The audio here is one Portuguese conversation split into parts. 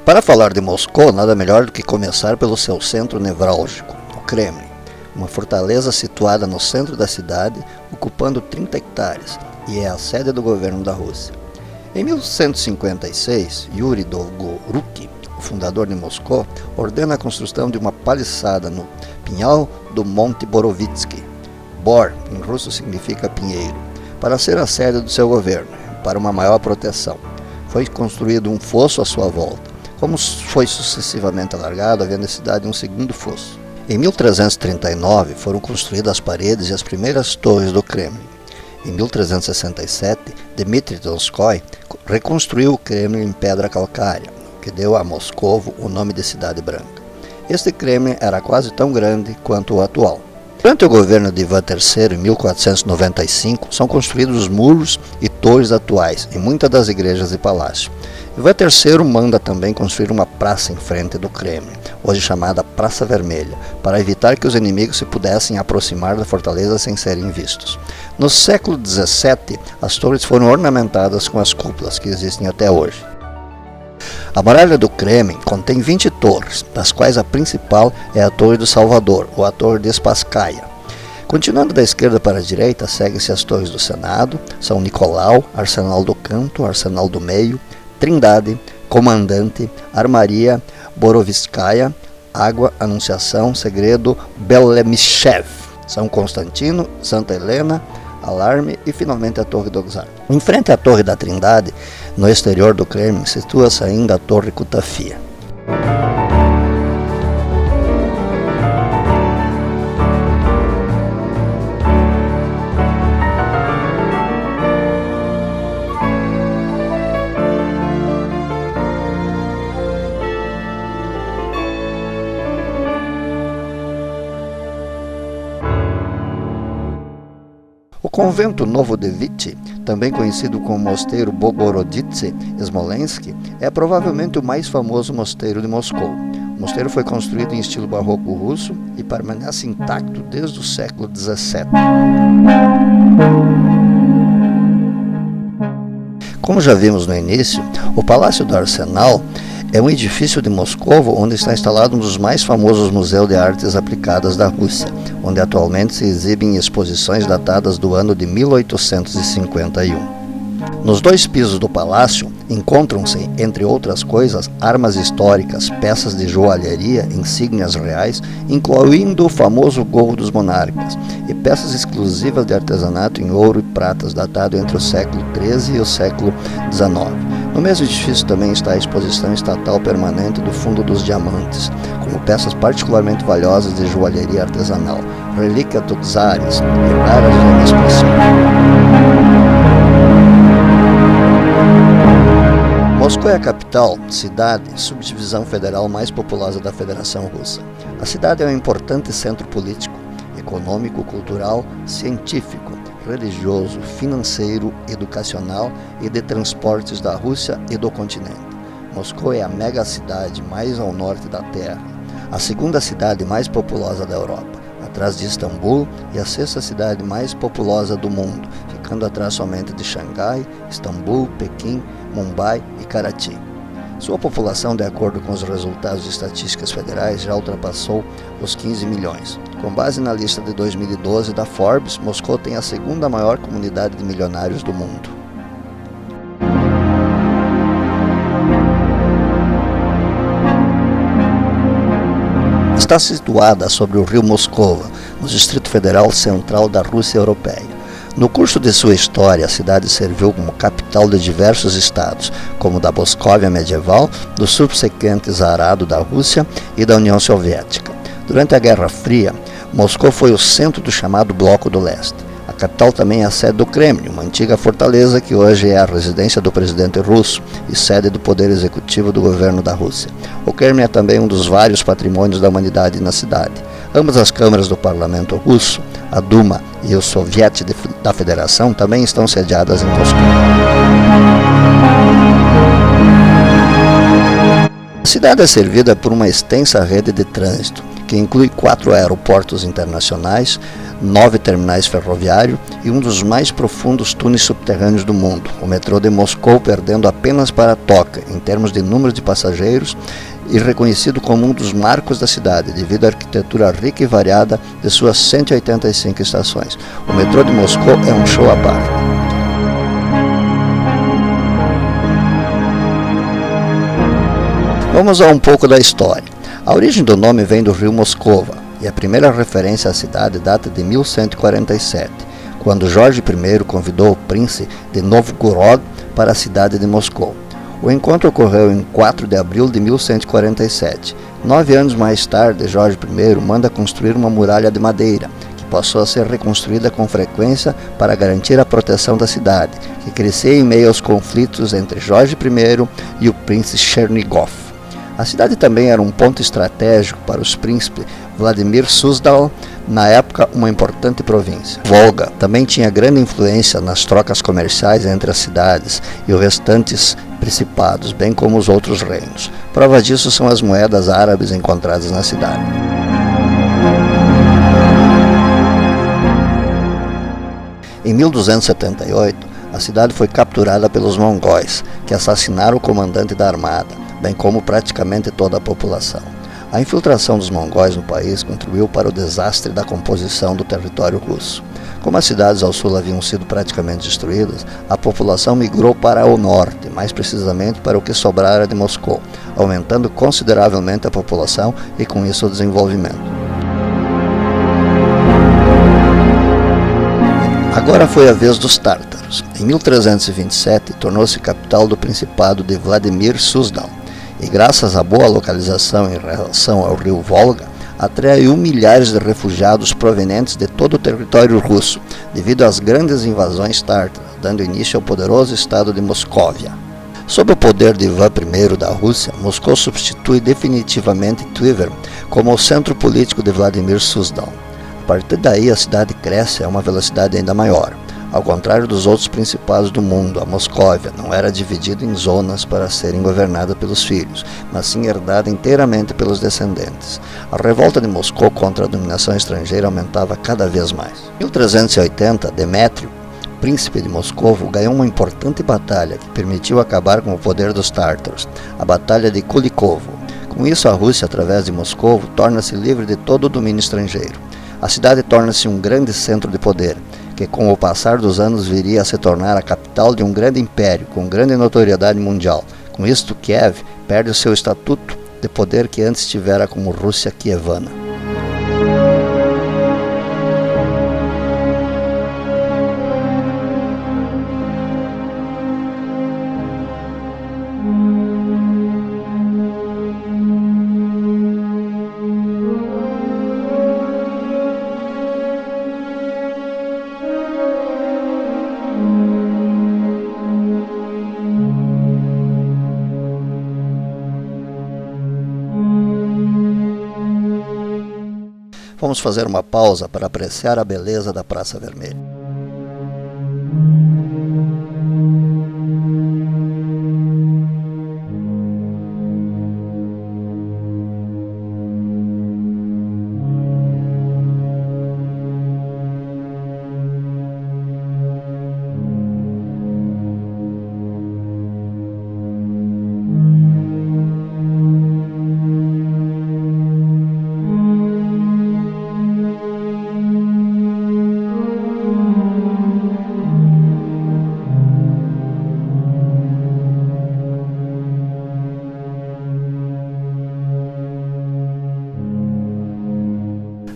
Para falar de Moscou, nada melhor do que começar pelo seu centro nevrálgico, o Kremlin, uma fortaleza situada no centro da cidade, ocupando 30 hectares, e é a sede do governo da Rússia. Em 1156, Yuri Dolgoruki, o fundador de Moscou, ordena a construção de uma paliçada no pinhal do Monte Borovitsky. Bor, em russo, significa pinheiro, para ser a sede do seu governo, para uma maior proteção. Foi construído um fosso à sua volta. Como foi sucessivamente alargado, havia necessidade de um segundo fosso. Em 1339, foram construídas as paredes e as primeiras torres do Kremlin. Em 1367, Dmitry Donskoy reconstruiu o Kremlin em pedra calcária, que deu a Moscovo o nome de Cidade Branca. Este Kremlin era quase tão grande quanto o atual. Durante o governo de Ivan III, em 1495, são construídos os muros e torres atuais em muitas das igrejas e palácios. Ivan III manda também construir uma praça em frente do Kremlin, hoje chamada Praça Vermelha, para evitar que os inimigos se pudessem aproximar da fortaleza sem serem vistos. No século XVII, as torres foram ornamentadas com as cúpulas que existem até hoje. A muralha do Kremlin contém 20 torres, das quais a principal é a Torre do Salvador, ou a Torre de Spasskaya. Continuando da esquerda para a direita, seguem-se as torres do Senado, São Nicolau, Arsenal do Canto, Arsenal do Meio, Trindade, Comandante, Armaria, Borovitskaya, Água, Anunciação, Segredo, Belemichev, São Constantino, Santa Helena, Alarme e finalmente a Torre do Czar. Em frente à Torre da Trindade, no exterior do Kremlin, situa-se ainda a Torre Kutafia. O convento Novodevichy, também conhecido como Mosteiro Bogorodice Smolensk, é provavelmente o mais famoso mosteiro de Moscou. O mosteiro foi construído em estilo barroco russo e permanece intacto desde o século XVII. Como já vimos no início, o Palácio do Arsenal é um edifício de Moscou onde está instalado um dos mais famosos museus de artes aplicadas da Rússia, onde atualmente se exibem exposições datadas do ano de 1851. Nos dois pisos do palácio encontram-se, entre outras coisas, armas históricas, peças de joalheria, insígnias reais, incluindo o famoso gorro dos monarcas, e peças exclusivas de artesanato em ouro e pratas, datado entre o século XIII e o século XIX. No mesmo edifício também está a exposição estatal permanente do Fundo dos Diamantes, como peças particularmente valiosas de joalheria artesanal, relíquia dos czares e raras gemas preciosas. Moscou é a capital, cidade, subdivisão federal mais populosa da Federação Russa. A cidade é um importante centro político, econômico, cultural, científico, religioso, financeiro, educacional e de transportes da Rússia e do continente. Moscou é a megacidade mais ao norte da Terra, a segunda cidade mais populosa da Europa, atrás de Istambul, e a sexta cidade mais populosa do mundo, ficando atrás somente de Xangai, Istambul, Pequim, Mumbai e Karachi. Sua população, de acordo com os resultados de estatísticas federais, já ultrapassou os 15 milhões. Com base na lista de 2012 da Forbes, Moscou tem a segunda maior comunidade de milionários do mundo. Está situada sobre o rio Moscova, no Distrito Federal Central da Rússia Europeia. No curso de sua história, a cidade serviu como capital de diversos estados, como da Moscóvia medieval, do subsequente Czarado da Rússia e da União Soviética. Durante a Guerra Fria, Moscou foi o centro do chamado Bloco do Leste. A capital também é a sede do Kremlin, uma antiga fortaleza que hoje é a residência do presidente russo e sede do poder executivo do governo da Rússia. O Kremlin é também um dos vários patrimônios da humanidade na cidade. Ambas as câmaras do parlamento russo, a Duma e o Soviet da Federação, também estão sediadas em Moscou. A cidade é servida por uma extensa rede de trânsito, que inclui 4 aeroportos internacionais, 9 terminais ferroviários e um dos mais profundos túneis subterrâneos do mundo, o metrô de Moscou, perdendo apenas para Tóquio em termos de número de passageiros e reconhecido como um dos marcos da cidade devido à arquitetura rica e variada de suas 185 estações. O metrô de Moscou é um show à parte. Vamos a um pouco da história. A origem do nome vem do rio Moscova, e a primeira referência à cidade data de 1147, quando Jorge I convidou o príncipe de Novgorod para a cidade de Moscou. O encontro ocorreu em 4 de abril de 1147. 9 anos mais tarde, Jorge I manda construir uma muralha de madeira, que passou a ser reconstruída com frequência para garantir a proteção da cidade, que crescia em meio aos conflitos entre Jorge I e o príncipe Chernigov. A cidade também era um ponto estratégico para os príncipes Vladimir Suzdal, na época uma importante província. Volga também tinha grande influência nas trocas comerciais entre as cidades e os restantes principados, bem como os outros reinos. Prova disso são as moedas árabes encontradas na cidade. Em 1278, a cidade foi capturada pelos mongóis, que assassinaram o comandante da armada, bem como praticamente toda a população. A infiltração dos mongóis no país contribuiu para o desastre da composição do território russo. Como as cidades ao sul haviam sido praticamente destruídas, a população migrou para o norte, mais precisamente para o que sobrara de Moscou, aumentando consideravelmente a população e com isso o desenvolvimento. Agora foi a vez dos tártaros. Em 1327, tornou-se capital do Principado de Vladimir Suzdal, e graças à boa localização em relação ao rio Volga, atraiu milhares de refugiados provenientes de todo o território russo, devido às grandes invasões tártaras, dando início ao poderoso estado de Moscóvia. Sob o poder de Ivan I da Rússia, Moscou substitui definitivamente Tver como o centro político de Vladimir Suzdal. A partir daí, a cidade cresce a uma velocidade ainda maior. Ao contrário dos outros principados do mundo, a Moscóvia não era dividida em zonas para serem governada pelos filhos, mas sim herdada inteiramente pelos descendentes. A revolta de Moscou contra a dominação estrangeira aumentava cada vez mais. Em 1380, Demétrio, príncipe de Moscovo, ganhou uma importante batalha que permitiu acabar com o poder dos tártaros, a Batalha de Kulikovo. Com isso, a Rússia, através de Moscovo, torna-se livre de todo o domínio estrangeiro. A cidade torna-se um grande centro de poder, que com o passar dos anos viria a se tornar a capital de um grande império, com grande notoriedade mundial. Com isto, Kiev perde o seu estatuto de poder que antes tivera como Rússia Kievana. Vamos fazer uma pausa para apreciar a beleza da Praça Vermelha.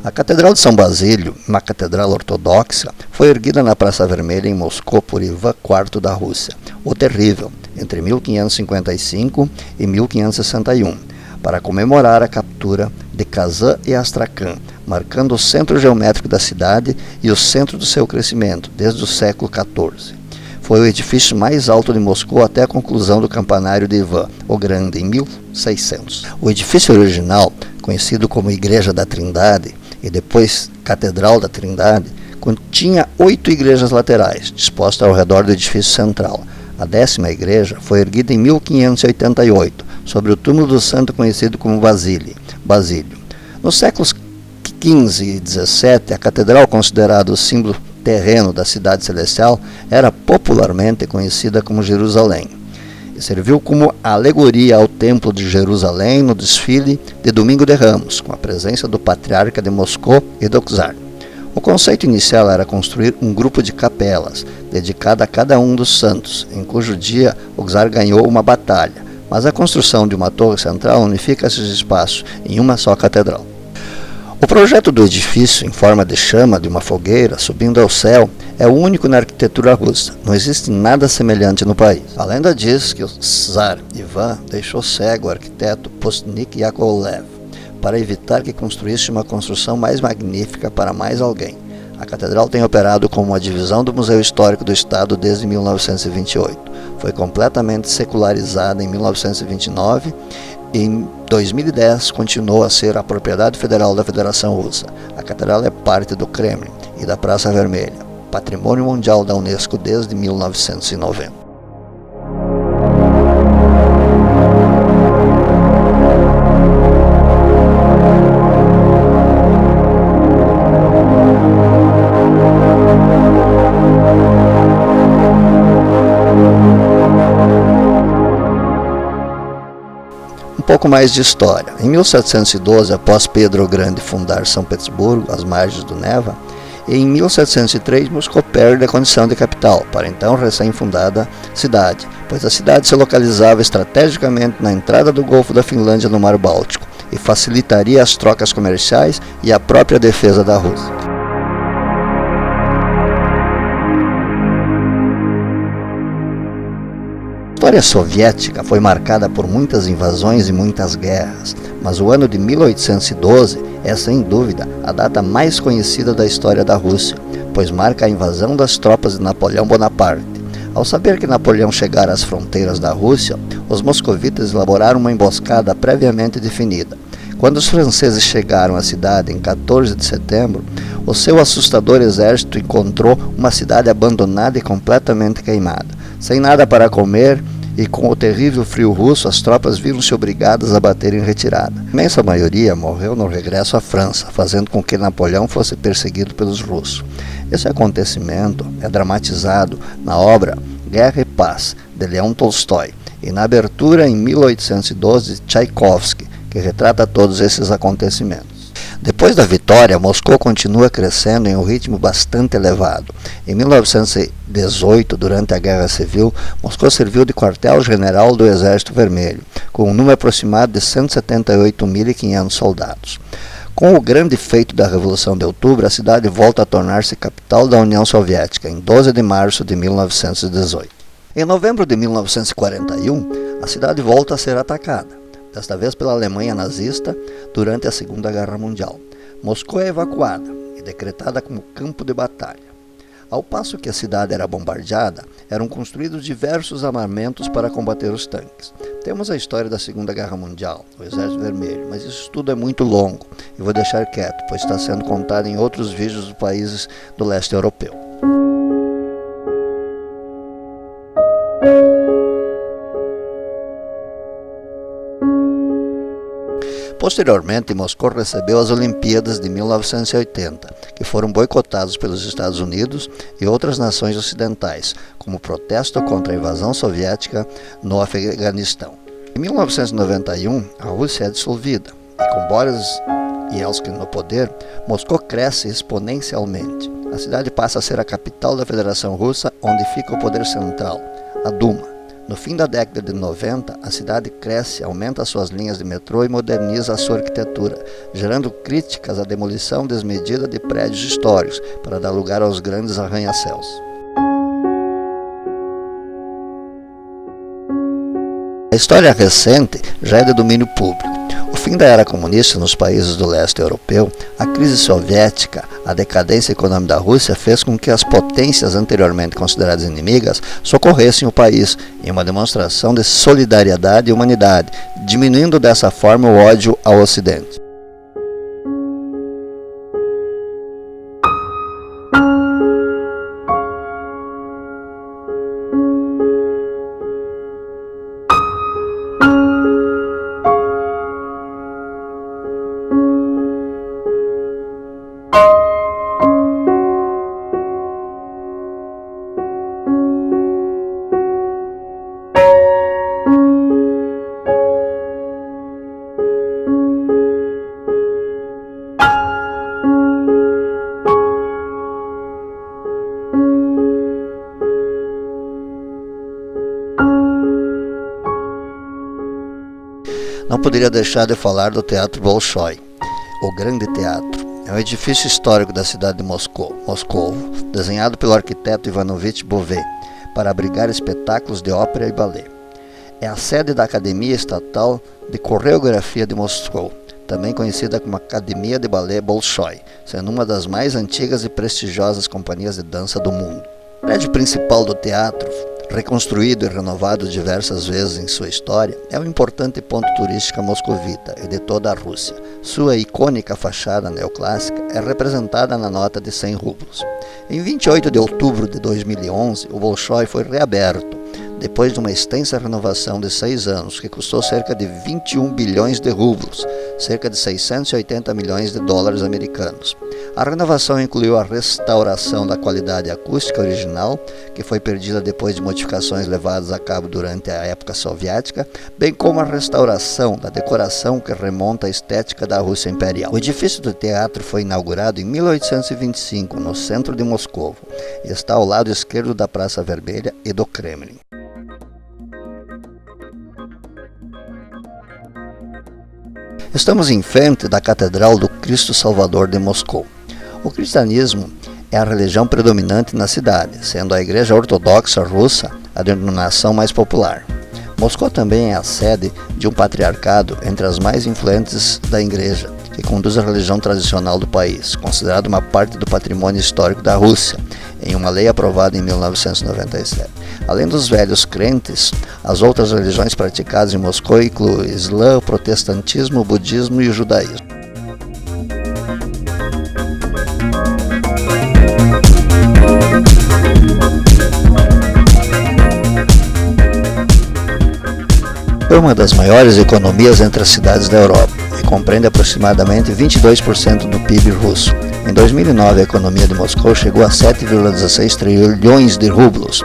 A Catedral de São Basílio, uma catedral ortodoxa, foi erguida na Praça Vermelha em Moscou por Ivan IV da Rússia, o Terrível, entre 1555 e 1561, para comemorar a captura de Kazan e Astracan, marcando o centro geométrico da cidade e o centro do seu crescimento desde o século XIV. Foi o edifício mais alto de Moscou até a conclusão do campanário de Ivan o Grande, em 1600. O edifício original, conhecido como Igreja da Trindade, e depois Catedral da Trindade, continha 8 igrejas laterais, dispostas ao redor do edifício central. A 10ª igreja foi erguida em 1588, sobre o túmulo do santo conhecido como Basílio. Nos séculos XV e XVII, a catedral, considerada o símbolo terreno da cidade celestial, era popularmente conhecida como Jerusalém e serviu como alegoria ao Templo de Jerusalém no desfile de Domingo de Ramos, com a presença do patriarca de Moscou e do czar. O conceito inicial era construir um grupo de capelas, dedicada a cada um dos santos, em cujo dia o czar ganhou uma batalha, mas a construção de uma torre central unifica esses espaços em uma só catedral. O projeto do edifício, em forma de chama de uma fogueira subindo ao céu, é o único na arquitetura russa. Não existe nada semelhante no país. A lenda diz que o czar Ivan deixou cego o arquiteto Postnik Yakovlev para evitar que construísse uma construção mais magnífica para mais alguém. A catedral tem operado como uma divisão do Museu Histórico do Estado desde 1928. Foi completamente secularizada em 1929 e em 2010 continuou a ser a propriedade federal da Federação Russa. A catedral é parte do Kremlin e da Praça Vermelha, Patrimônio Mundial da Unesco desde 1990. Um pouco mais de história. Em 1712, após Pedro o Grande fundar São Petersburgo, às margens do Neva, e em 1703 Moscou perde a condição de capital para então recém-fundada cidade, pois a cidade se localizava estrategicamente na entrada do Golfo da Finlândia no Mar Báltico e facilitaria as trocas comerciais e a própria defesa da Rússia. A história soviética foi marcada por muitas invasões e muitas guerras, mas o ano de 1812 é, sem dúvida, a data mais conhecida da história da Rússia, pois marca a invasão das tropas de Napoleão Bonaparte. Ao saber que Napoleão chegara às fronteiras da Rússia, os moscovitas elaboraram uma emboscada previamente definida. Quando os franceses chegaram à cidade em 14 de setembro, o seu assustador exército encontrou uma cidade abandonada e completamente queimada. Sem nada para comer e com o terrível frio russo, as tropas viram-se obrigadas a bater em retirada. A imensa maioria morreu no regresso à França, fazendo com que Napoleão fosse perseguido pelos russos. Esse acontecimento é dramatizado na obra Guerra e Paz, de Leão Tolstói, e na abertura, em 1812, de Tchaikovsky, que retrata todos esses acontecimentos. Depois da vitória, Moscou continua crescendo em um ritmo bastante elevado. Em 1918, durante a Guerra Civil, Moscou serviu de quartel-general do Exército Vermelho, com um número aproximado de 178.500 soldados. Com o grande feito da Revolução de Outubro, a cidade volta a tornar-se capital da União Soviética, em 12 de março de 1918. Em novembro de 1941, a cidade volta a ser atacada, desta vez pela Alemanha nazista, durante a Segunda Guerra Mundial. Moscou é evacuada e decretada como campo de batalha. Ao passo que a cidade era bombardeada, eram construídos diversos armamentos para combater os tanques. Temos a história da Segunda Guerra Mundial, o Exército Vermelho, mas isso tudo é muito longo e vou deixar quieto, pois está sendo contado em outros vídeos dos países do leste europeu. Posteriormente, Moscou recebeu as Olimpíadas de 1980, que foram boicotadas pelos Estados Unidos e outras nações ocidentais, como protesto contra a invasão soviética no Afeganistão. Em 1991, a Rússia é dissolvida, e com Boris Yeltsin no poder, Moscou cresce exponencialmente. A cidade passa a ser a capital da Federação Russa, onde fica o poder central, a Duma. No fim da década de 90, a cidade cresce, aumenta suas linhas de metrô e moderniza a sua arquitetura, gerando críticas à demolição desmedida de prédios históricos para dar lugar aos grandes arranha-céus. A história recente já é de domínio público. O fim da era comunista nos países do leste europeu, a crise soviética, a decadência econômica da Rússia fez com que as potências anteriormente consideradas inimigas socorressem o país em uma demonstração de solidariedade e humanidade, diminuindo dessa forma o ódio ao Ocidente. Não poderia deixar de falar do Teatro Bolshoi, o Grande Teatro. É um edifício histórico da cidade de Moscovo, desenhado pelo arquiteto Ivanovich Bouvet, para abrigar espetáculos de ópera e balé. É a sede da Academia Estatal de Coreografia de Moscou, também conhecida como Academia de Balé Bolshoi, sendo uma das mais antigas e prestigiosas companhias de dança do mundo. O prédio principal do teatro, reconstruído e renovado diversas vezes em sua história, é um importante ponto turístico moscovita e de toda a Rússia. Sua icônica fachada neoclássica é representada na nota de 100 rublos. Em 28 de outubro de 2011, o Bolshoi foi reaberto, depois de uma extensa renovação de 6 anos, que custou cerca de 21 bilhões de rublos, cerca de 680 milhões de dólares americanos. A renovação incluiu a restauração da qualidade acústica original, que foi perdida depois de modificações levadas a cabo durante a época soviética, bem como a restauração da decoração que remonta à estética da Rússia imperial. O edifício do teatro foi inaugurado em 1825, no centro de Moscou, e está ao lado esquerdo da Praça Vermelha e do Kremlin. Estamos em frente da Catedral do Cristo Salvador de Moscou. O cristianismo é a religião predominante na cidade, sendo a Igreja Ortodoxa Russa a denominação mais popular. Moscou também é a sede de um patriarcado entre as mais influentes da Igreja, que conduz a religião tradicional do país, considerada uma parte do patrimônio histórico da Rússia, em uma lei aprovada em 1997. Além dos velhos crentes, as outras religiões praticadas em Moscou incluem o Islã, o protestantismo, o budismo e o judaísmo. É uma das maiores economias entre as cidades da Europa e compreende aproximadamente 22% do PIB russo. Em 2009, a economia de Moscou chegou a 7,16 trilhões de rublos,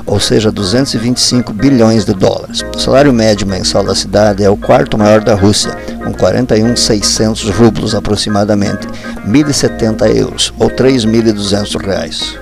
ou seja, 225 bilhões de dólares. O salário médio mensal da cidade é o quarto maior da Rússia, com 41.600 rublos aproximadamente, 1.070 euros, ou 3.200 reais.